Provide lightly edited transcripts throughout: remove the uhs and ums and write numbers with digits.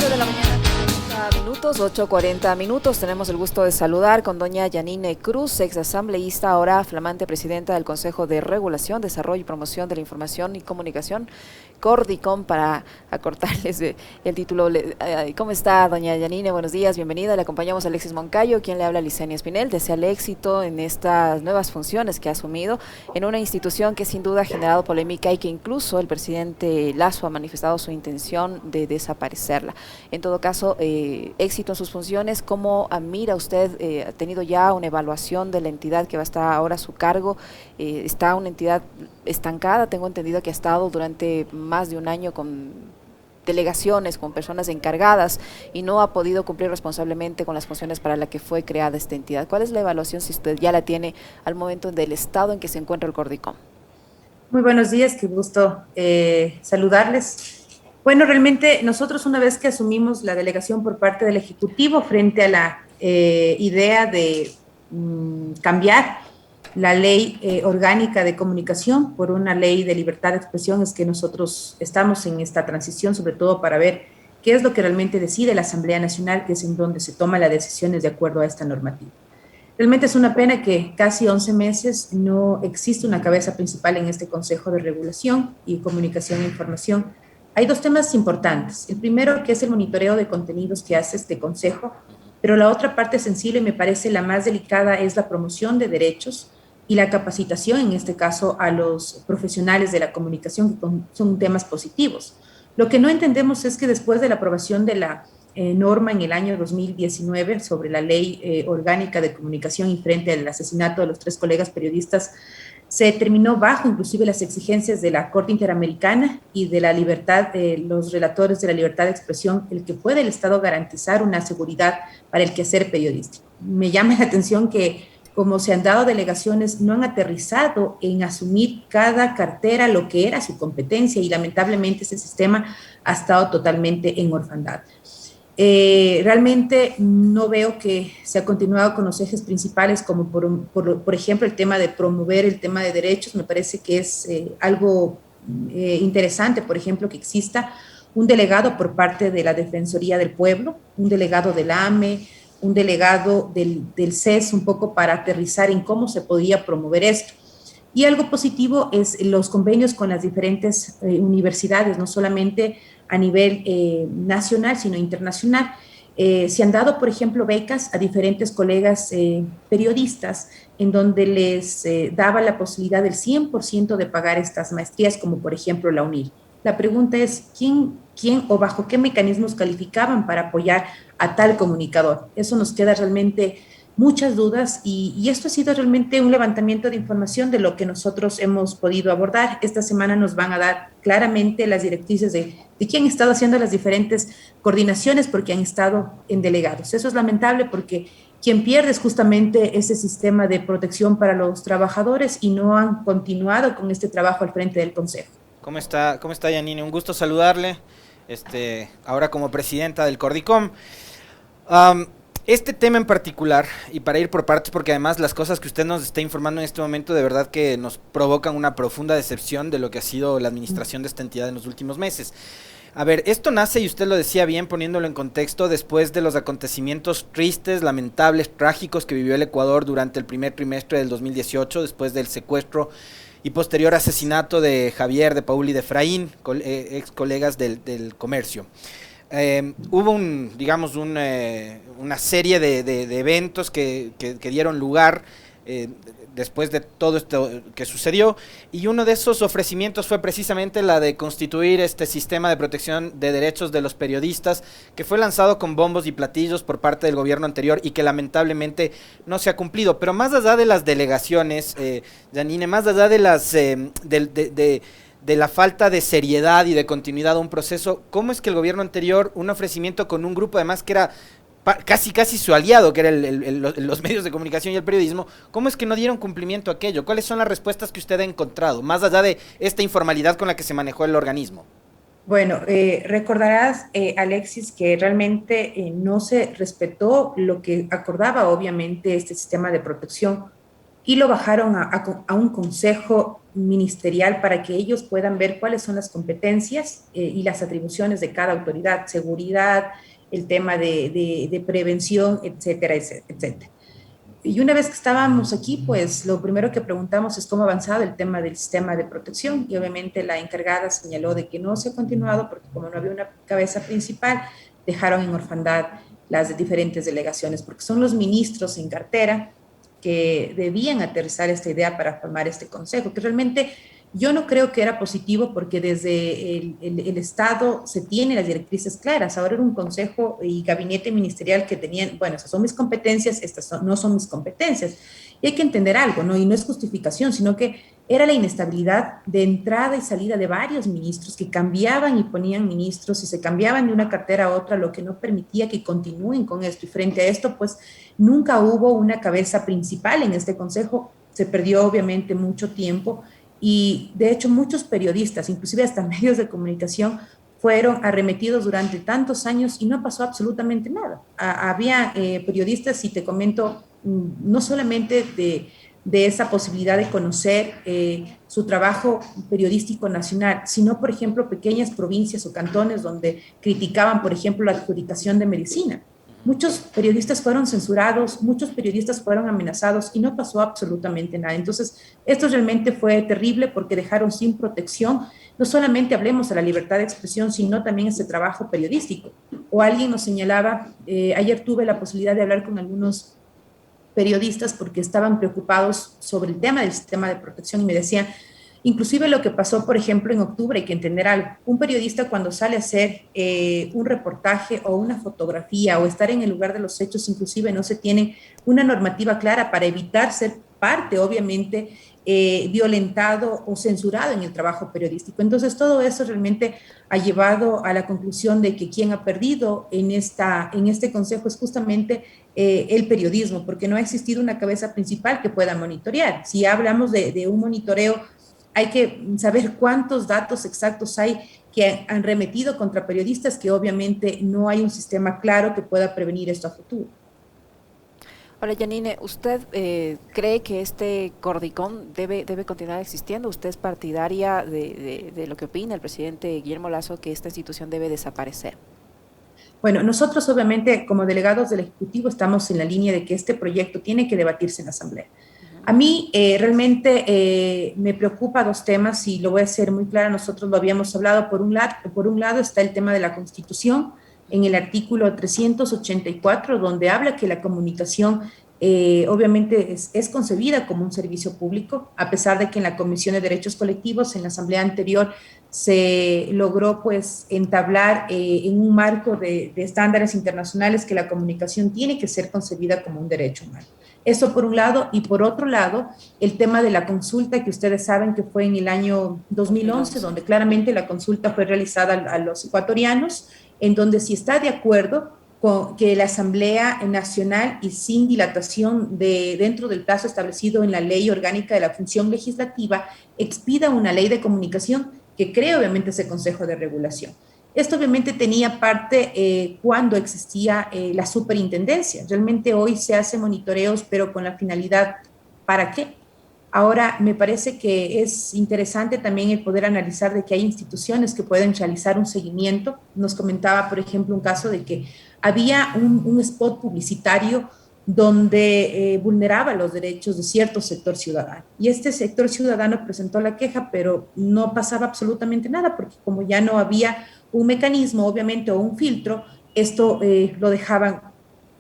8:40 minutos, 8:40 minutos. Tenemos el gusto de saludar con doña Yanine Cruz, ex asambleísta, ahora flamante presidenta del Consejo de Regulación, Desarrollo y Promoción de la Información y Comunicación, Cordicom, para acortarles el título. ¿Cómo está, doña Yanine? Buenos días, bienvenida. Le acompañamos a Alexis Moncayo, quien le habla, Licenia Espinel. Desearle éxito en estas nuevas funciones que ha asumido en una institución que sin duda ha generado polémica y que incluso el presidente Lasso ha manifestado su intención de desaparecerla. En todo caso, éxito en sus funciones. ¿Cómo mira usted? ¿Ha tenido ya una evaluación de la entidad que va a estar ahora a su cargo? ¿Está una entidad estancada? Tengo entendido que ha estado durante más de un año con delegaciones, con personas encargadas y no ha podido cumplir responsablemente con las funciones para las que fue creada esta entidad. ¿Cuál es la evaluación, si usted ya la tiene, al momento del estado en que se encuentra el Cordicom? Muy buenos días, qué gusto saludarles. Bueno, realmente nosotros una vez que asumimos la delegación por parte del Ejecutivo frente a la idea de cambiar la ley orgánica de comunicación por una ley de libertad de expresión, es que nosotros estamos en esta transición, sobre todo para ver qué es lo que realmente decide la Asamblea Nacional, que es en donde se toman las decisiones de acuerdo a esta normativa. Realmente es una pena que casi 11 meses no existe una cabeza principal en este Consejo de Regulación y Comunicación e Información. Hay dos temas importantes. El primero, que es el monitoreo de contenidos que hace este Consejo, pero la otra parte sensible, y me parece la más delicada, es la promoción de derechos y la capacitación, en este caso, a los profesionales de la comunicación, que son temas positivos. Lo que no entendemos es que después de la aprobación de la norma en el año 2019 sobre la ley orgánica de comunicación y frente al asesinato de los 3 colegas periodistas, se terminó bajo inclusive las exigencias de la Corte Interamericana y de la libertad de los relatores de la libertad de expresión, el que puede el Estado garantizar una seguridad para el quehacer periodístico. Me llama la atención que, como se han dado delegaciones, no han aterrizado en asumir cada cartera lo que era su competencia, y lamentablemente ese sistema ha estado totalmente en orfandad. Realmente no veo que se ha continuado con los ejes principales, como por ejemplo el tema de promover el tema de derechos. Me parece que es algo interesante, por ejemplo, que exista un delegado por parte de la Defensoría del Pueblo, un delegado del AME, un delegado del CES, un poco para aterrizar en cómo se podía promover esto. Y algo positivo es los convenios con las diferentes universidades, no solamente a nivel nacional, sino internacional. Se han dado, por ejemplo, becas a diferentes colegas periodistas, en donde les daba la posibilidad del 100% de pagar estas maestrías, como por ejemplo la UNIL. La pregunta es, ¿quién o bajo qué mecanismos calificaban para apoyar a tal comunicador? Eso nos queda realmente muchas dudas, y esto ha sido realmente un levantamiento de información de lo que nosotros hemos podido abordar. Esta semana nos van a dar claramente las directrices de quién ha estado haciendo las diferentes coordinaciones, porque han estado en delegados. Eso es lamentable, porque quien pierde es justamente ese sistema de protección para los trabajadores, y no han continuado con este trabajo al frente del Consejo. Cómo está Yanine? Un gusto saludarle, ahora como presidenta del Cordicom. Este tema en particular, y para ir por partes, porque además las cosas que usted nos está informando en este momento de verdad que nos provocan una profunda decepción de lo que ha sido la administración de esta entidad en los últimos meses. A ver, esto nace, y usted lo decía bien poniéndolo en contexto, después de los acontecimientos tristes, lamentables, trágicos que vivió el Ecuador durante el primer trimestre del 2018, después del secuestro y posterior asesinato de Javier, de Paul y de Efraín, ex colegas del comercio. Hubo una serie de eventos que dieron lugar después de todo esto que sucedió, y uno de esos ofrecimientos fue precisamente la de constituir este sistema de protección de derechos de los periodistas, que fue lanzado con bombos y platillos por parte del gobierno anterior y que lamentablemente no se ha cumplido. Pero más allá de las delegaciones, Janine, más allá de las de la falta de seriedad y de continuidad a un proceso, ¿cómo es que el gobierno anterior, un ofrecimiento con un grupo además que era casi su aliado, que era los medios de comunicación y el periodismo, cómo es que no dieron cumplimiento a aquello? ¿Cuáles son las respuestas que usted ha encontrado, más allá de esta informalidad con la que se manejó el organismo? Bueno, recordarás, Alexis, que realmente no se respetó lo que acordaba, obviamente, este sistema de protección, y lo bajaron a un consejo ministerial para que ellos puedan ver cuáles son las competencias y las atribuciones de cada autoridad, seguridad, el tema de prevención, etcétera, etcétera. Y una vez que estábamos aquí, pues lo primero que preguntamos es cómo ha avanzado el tema del sistema de protección y obviamente la encargada señaló de que no se ha continuado porque como no había una cabeza principal, dejaron en orfandad las diferentes delegaciones porque son los ministros en cartera que debían aterrizar esta idea para formar este consejo, que realmente yo no creo que era positivo porque desde el Estado se tienen las directrices claras. Ahora era un consejo y gabinete ministerial que tenían, bueno, esas son mis competencias, no son mis competencias. Y hay que entender algo, ¿no? Y no es justificación, sino que era la inestabilidad de entrada y salida de varios ministros que cambiaban y ponían ministros y se cambiaban de una cartera a otra, lo que no permitía que continúen con esto. Y frente a esto, pues nunca hubo una cabeza principal en este consejo. Se perdió obviamente mucho tiempo. Y de hecho muchos periodistas, inclusive hasta medios de comunicación, fueron arremetidos durante tantos años y no pasó absolutamente nada. Había periodistas, y te comento, no solamente de esa posibilidad de conocer su trabajo periodístico nacional, sino, por ejemplo, pequeñas provincias o cantones donde criticaban, por ejemplo, la adjudicación de medicina. Muchos periodistas fueron censurados, muchos periodistas fueron amenazados y no pasó absolutamente nada. Entonces, esto realmente fue terrible porque dejaron sin protección, no solamente hablemos de la libertad de expresión, sino también ese trabajo periodístico. O alguien nos señalaba, ayer tuve la posibilidad de hablar con algunos periodistas porque estaban preocupados sobre el tema del sistema de protección y me decían, inclusive lo que pasó, por ejemplo, en octubre, hay que entender algo. Un periodista cuando sale a hacer un reportaje o una fotografía o estar en el lugar de los hechos, inclusive no se tiene una normativa clara para evitar ser parte, obviamente, violentado o censurado en el trabajo periodístico. Entonces, todo eso realmente ha llevado a la conclusión de que quien ha perdido en este consejo es justamente el periodismo, porque no ha existido una cabeza principal que pueda monitorear. Si hablamos de un monitoreo, hay que saber cuántos datos exactos hay que han remetido contra periodistas, que obviamente no hay un sistema claro que pueda prevenir esto a futuro. Ahora, Janine, ¿usted cree que este Cordicom debe continuar existiendo? ¿Usted es partidaria de lo que opina el presidente Guillermo Lasso, que esta institución debe desaparecer? Bueno, nosotros obviamente como delegados del Ejecutivo estamos en la línea de que este proyecto tiene que debatirse en la Asamblea. A mí realmente me preocupa dos temas y lo voy a hacer muy claro, nosotros lo habíamos hablado. Por un lado está el tema de la Constitución, en el artículo 384, donde habla que la comunicación obviamente es concebida como un servicio público, a pesar de que en la Comisión de Derechos Colectivos, en la asamblea anterior, se logró pues entablar en un marco de estándares internacionales que la comunicación tiene que ser concebida como un derecho humano. Eso por un lado, y por otro lado, el tema de la consulta que ustedes saben que fue en el año 2011, donde claramente la consulta fue realizada a los ecuatorianos, en donde si está de acuerdo con que la Asamblea Nacional y sin dilatación dentro del plazo establecido en la Ley Orgánica de la Función Legislativa, expida una ley de comunicación que cree obviamente ese Consejo de Regulación. Esto obviamente tenía parte cuando existía la superintendencia. Realmente hoy se hace monitoreos, pero con la finalidad, ¿para qué? Ahora, me parece que es interesante también el poder analizar de que hay instituciones que pueden realizar un seguimiento. Nos comentaba, por ejemplo, un caso de que había un spot publicitario donde vulneraba los derechos de cierto sector ciudadano. Y este sector ciudadano presentó la queja, pero no pasaba absolutamente nada, porque como ya no había un mecanismo, obviamente, o un filtro, esto lo dejaban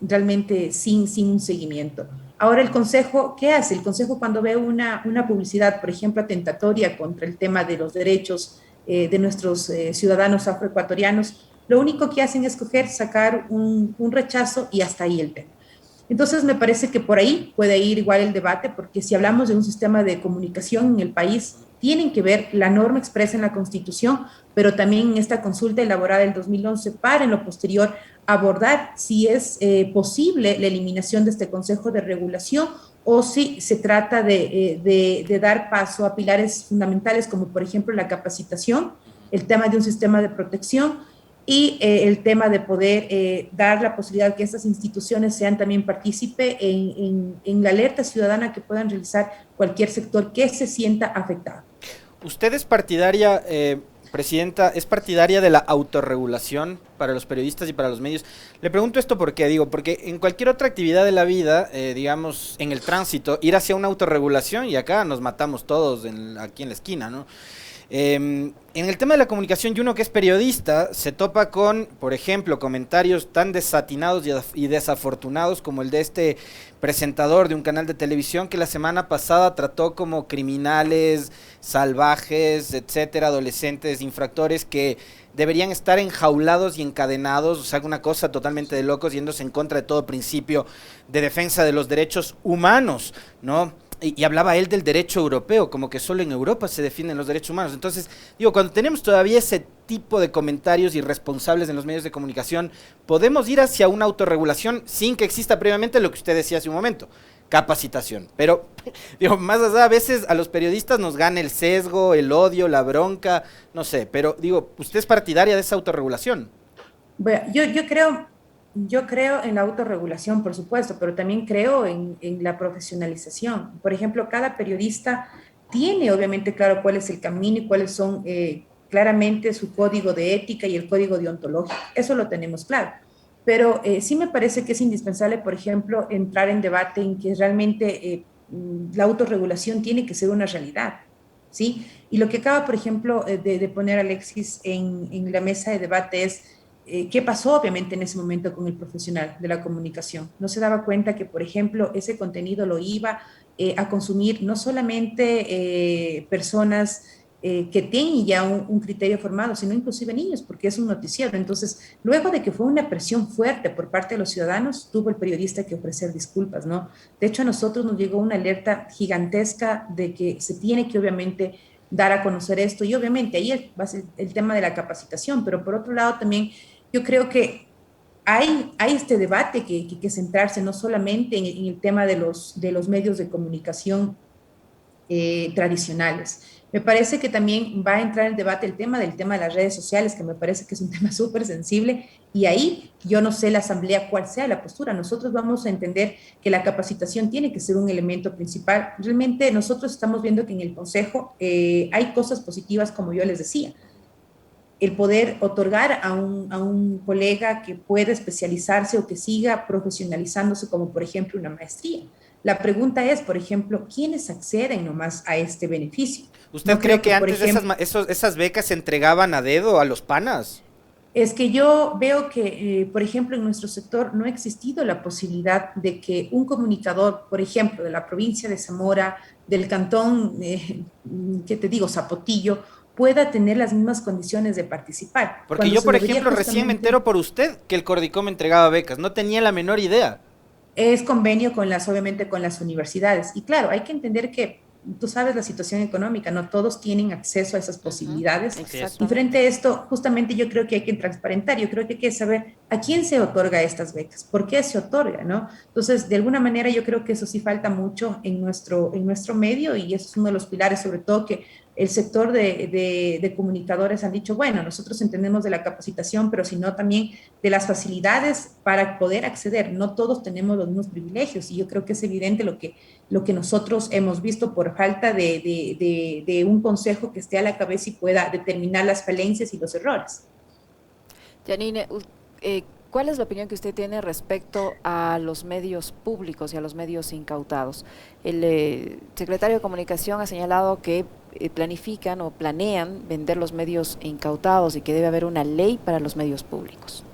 realmente sin un seguimiento. Ahora el Consejo, ¿qué hace? El Consejo cuando ve una publicidad, por ejemplo, atentatoria contra el tema de los derechos de nuestros ciudadanos afroecuatorianos, lo único que hacen es sacar un rechazo y hasta ahí el tema. Entonces me parece que por ahí puede ir igual el debate, porque si hablamos de un sistema de comunicación en el país, tienen que ver la norma expresa en la Constitución, pero también en esta consulta elaborada en 2011 para en lo posterior abordar si es posible la eliminación de este Consejo de Regulación o si se trata de dar paso a pilares fundamentales como por ejemplo la capacitación, el tema de un sistema de protección y el tema de poder dar la posibilidad que estas instituciones sean también partícipe en la alerta ciudadana que puedan realizar cualquier sector que se sienta afectado. ¿Usted es partidaria, Presidenta, es partidaria de la autorregulación para los periodistas y para los medios? Le pregunto esto porque en cualquier otra actividad de la vida, digamos, en el tránsito, ir hacia una autorregulación y acá nos matamos todos aquí en la esquina, ¿no? En el tema de la comunicación, y uno que es periodista se topa con, por ejemplo, comentarios tan desatinados y desafortunados como el de este presentador de un canal de televisión que la semana pasada trató como criminales, salvajes, etcétera, adolescentes, infractores que deberían estar enjaulados y encadenados, o sea, una cosa totalmente de locos, yéndose en contra de todo principio de defensa de los derechos humanos, ¿no? Y hablaba él del derecho europeo, como que solo en Europa se defienden los derechos humanos. Entonces, digo, cuando tenemos todavía ese tipo de comentarios irresponsables en los medios de comunicación, podemos ir hacia una autorregulación sin que exista previamente lo que usted decía hace un momento, capacitación. Pero, digo, más allá, a veces a los periodistas nos gana el sesgo, el odio, la bronca, no sé, pero digo, ¿usted es partidaria de esa autorregulación? Bueno, yo creo en la autorregulación, por supuesto, pero también creo en la profesionalización. Por ejemplo, cada periodista tiene obviamente claro cuál es el camino y cuáles son claramente su código de ética y el código deontológico. Eso lo tenemos claro. Pero sí me parece que es indispensable, por ejemplo, entrar en debate en que realmente la autorregulación tiene que ser una realidad, ¿sí? Y lo que acaba, por ejemplo, de poner Alexis en la mesa de debate es qué pasó obviamente en ese momento con el profesional de la comunicación. No se daba cuenta que, por ejemplo, ese contenido lo iba a consumir no solamente personas que tienen ya un criterio formado, sino inclusive niños, porque es un noticiero. Entonces, luego de que fue una presión fuerte por parte de los ciudadanos, tuvo el periodista que ofrecer disculpas, ¿no? De hecho, a nosotros nos llegó una alerta gigantesca de que se tiene que obviamente dar a conocer esto, y obviamente ahí va a ser el tema de la capacitación, pero por otro lado también yo creo que hay este debate que hay que centrarse no solamente en el tema de los medios de comunicación tradicionales. Me parece que también va a entrar en debate el tema de las redes sociales, que me parece que es un tema súper sensible, y ahí yo no sé la asamblea cuál sea la postura. Nosotros vamos a entender que la capacitación tiene que ser un elemento principal. Realmente nosotros estamos viendo que en el Consejo hay cosas positivas, como yo les decía, el poder otorgar a un colega que pueda especializarse o que siga profesionalizándose, como por ejemplo una maestría. La pregunta es, por ejemplo, ¿quiénes acceden nomás a este beneficio? ¿Usted cree que antes esas becas se entregaban a dedo a los panas? Es que yo veo que, por ejemplo, en nuestro sector no ha existido la posibilidad de que un comunicador, por ejemplo, de la provincia de Zamora, del cantón, ¿qué te digo?, Zapotillo, pueda tener las mismas condiciones de participar. Porque yo, por ejemplo, recién me entero por usted que el Cordicom entregaba becas, no tenía la menor idea. Es convenio obviamente con las universidades. Y claro, hay que entender que tú sabes la situación económica, no todos tienen acceso a esas posibilidades. Y frente a esto, justamente yo creo que hay que transparentar, yo creo que hay que saber a quién se otorga estas becas, por qué se otorga, ¿no? Entonces, de alguna manera yo creo que eso sí falta mucho en nuestro medio, y eso es uno de los pilares, sobre todo que el sector de comunicadores han dicho, bueno, nosotros entendemos de la capacitación, pero sino también de las facilidades para poder acceder. No todos tenemos los mismos privilegios, y yo creo que es evidente lo que nosotros hemos visto por falta de un consejo que esté a la cabeza y pueda determinar las falencias y los errores. Janine, ¿cuál es la opinión que usted tiene respecto a los medios públicos y a los medios incautados? El secretario de Comunicación ha señalado que planifican o planean vender los medios incautados y que debe haber una ley para los medios públicos.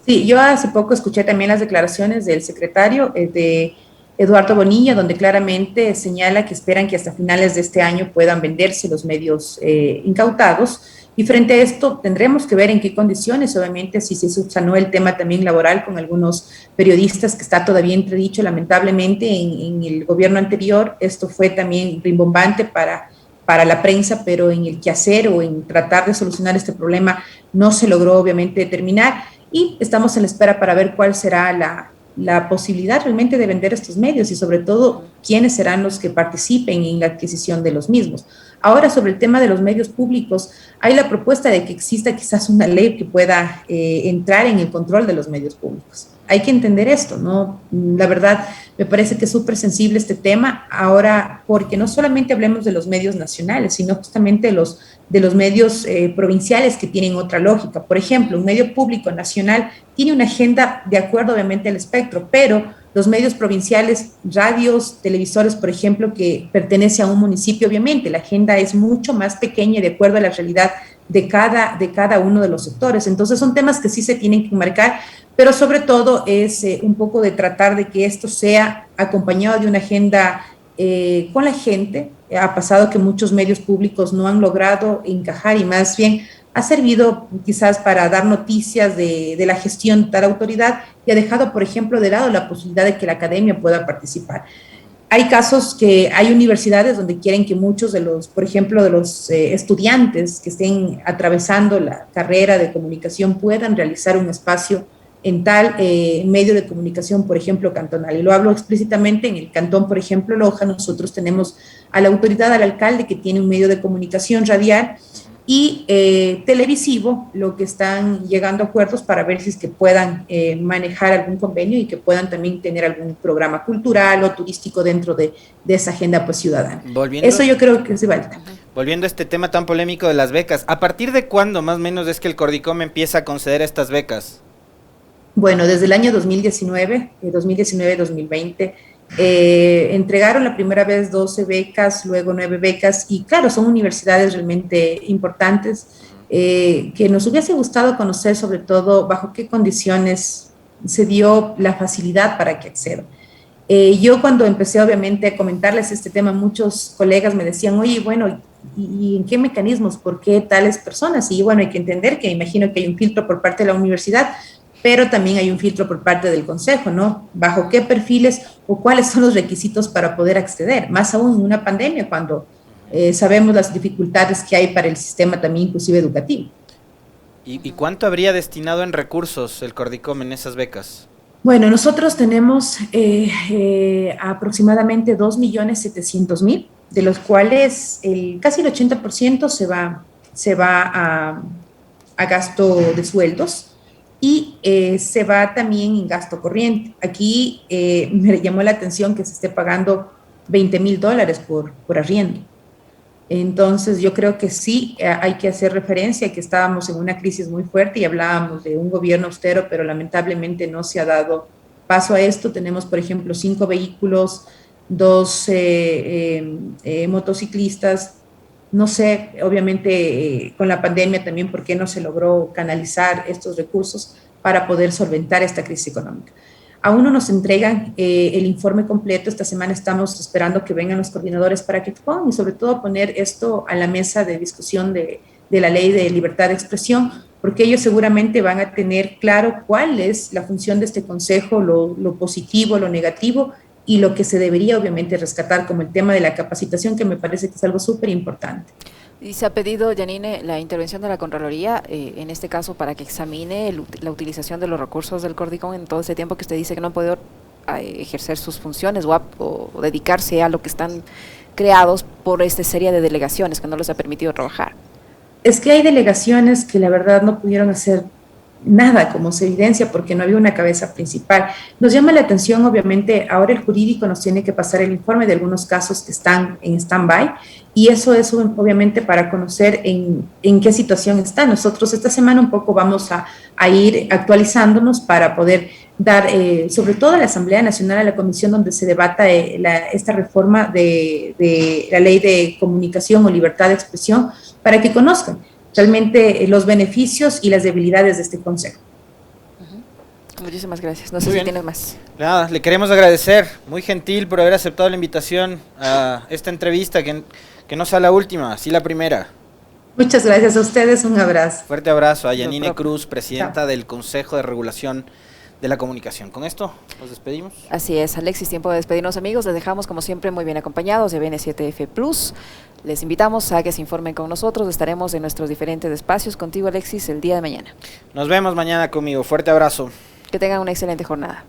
Sí, yo hace poco escuché también las declaraciones del secretario de Eduardo Bonilla, donde claramente señala que esperan que hasta finales de este año puedan venderse los medios incautados. Y frente a esto tendremos que ver en qué condiciones, obviamente, si se subsanó el tema también laboral con algunos periodistas, que está todavía entredicho, lamentablemente, en el gobierno anterior. Esto fue también rimbombante para la prensa, pero en el quehacer o en tratar de solucionar este problema no se logró obviamente determinar, y estamos en la espera para ver cuál será la posibilidad realmente de vender estos medios y sobre todo quiénes serán los que participen en la adquisición de los mismos. Ahora, sobre el tema de los medios públicos, hay la propuesta de que exista quizás una ley que pueda entrar en el control de los medios públicos. Hay que entender esto, ¿no? La verdad, me parece que es súper sensible este tema ahora, porque no solamente hablemos de los medios nacionales, sino justamente de los medios provinciales que tienen otra lógica. Por ejemplo, un medio público nacional tiene una agenda de acuerdo, obviamente, al espectro, pero los medios provinciales, radios, televisores, por ejemplo, que pertenece a un municipio, obviamente, la agenda es mucho más pequeña de acuerdo a la realidad de cada uno de los sectores. Entonces, son temas que sí se tienen que marcar, pero sobre todo es un poco de tratar de que esto sea acompañado de una agenda con la gente. Ha pasado que muchos medios públicos no han logrado encajar y más bien ha servido quizás para dar noticias de la gestión de tal autoridad y ha dejado, por ejemplo, de lado la posibilidad de que la academia pueda participar. Hay casos que hay universidades donde quieren que muchos de los, por ejemplo, de los estudiantes que estén atravesando la carrera de comunicación puedan realizar un espacio en tal medio de comunicación, por ejemplo, cantonal. Y lo hablo explícitamente en el cantón, por ejemplo, Loja, nosotros tenemos a la autoridad, al alcalde, que tiene un medio de comunicación radial y televisivo, lo que están llegando a acuerdos para ver si es que puedan manejar algún convenio y que puedan también tener algún programa cultural o turístico dentro de esa agenda pues ciudadana. Eso yo creo que es válida. Volviendo a este tema tan polémico de las becas, ¿a partir de cuándo más o menos es que el Cordicom empieza a conceder estas becas? Bueno, desde el año 2019-2020, entregaron la primera vez 12 becas, luego 9 becas, y claro, son universidades realmente importantes, que nos hubiese gustado conocer sobre todo bajo qué condiciones se dio la facilidad para que accedan. Yo cuando empecé obviamente a comentarles este tema, muchos colegas me decían, oye, bueno, ¿y en qué mecanismos? ¿Por qué tales personas? Y bueno, hay que entender que imagino que hay un filtro por parte de la universidad, pero también hay un filtro por parte del consejo, ¿no? ¿Bajo qué perfiles o cuáles son los requisitos para poder acceder? Más aún en una pandemia, cuando sabemos las dificultades que hay para el sistema también inclusive educativo. ¿Y cuánto habría destinado en recursos el Cordicom en esas becas? Bueno, nosotros tenemos aproximadamente 2.700.000, de los cuales casi el 80% se va a gasto de sueldos, y se va también en gasto corriente. Aquí me llamó la atención que se esté pagando $20,000 por arriendo. Entonces yo creo que sí hay que hacer referencia a que estábamos en una crisis muy fuerte y hablábamos de un gobierno austero, pero lamentablemente no se ha dado paso a esto. Tenemos, por ejemplo, 5 vehículos, 2 motociclistas. No sé, obviamente con la pandemia también, por qué no se logró canalizar estos recursos para poder solventar esta crisis económica. Aún no nos entregan el informe completo. Esta semana estamos esperando que vengan los coordinadores para que expongan y sobre todo poner esto a la mesa de discusión de la ley de libertad de expresión, porque ellos seguramente van a tener claro cuál es la función de este consejo, lo positivo, lo negativo, y lo que se debería obviamente rescatar como el tema de la capacitación, que me parece que es algo súper importante. Y se ha pedido, Yanine, la intervención de la Contraloría, en este caso, para que examine la utilización de los recursos del Cordicom en todo ese tiempo que usted dice que no han podido ejercer sus funciones o dedicarse a lo que están creados por esta serie de delegaciones que no les ha permitido trabajar. Es que hay delegaciones que la verdad no pudieron hacer nada, como se evidencia, porque no había una cabeza principal. Nos llama la atención, obviamente, ahora el jurídico nos tiene que pasar el informe de algunos casos que están en stand-by, y eso es obviamente para conocer en qué situación está. Nosotros esta semana un poco vamos a ir actualizándonos para poder dar, sobre todo a la Asamblea Nacional, a la comisión donde se debata esta reforma de la ley de comunicación o libertad de expresión, para que conozcan realmente los beneficios y las debilidades de este consejo. Muchísimas gracias. No sé si tienes más. Nada, le queremos agradecer, muy gentil por haber aceptado la invitación a esta entrevista, que no sea la última, sí la primera. Muchas gracias a ustedes, un abrazo. Fuerte abrazo a Yanine Cruz, presidenta del Consejo de Regulación de la Comunicación. Con esto nos despedimos. Así es, Alexis, tiempo de despedirnos, amigos. Les dejamos como siempre muy bien acompañados de BN7F Plus. Les invitamos a que se informen con nosotros. Estaremos en nuestros diferentes espacios contigo, Alexis, el día de mañana. Nos vemos mañana conmigo. Fuerte abrazo. Que tengan una excelente jornada.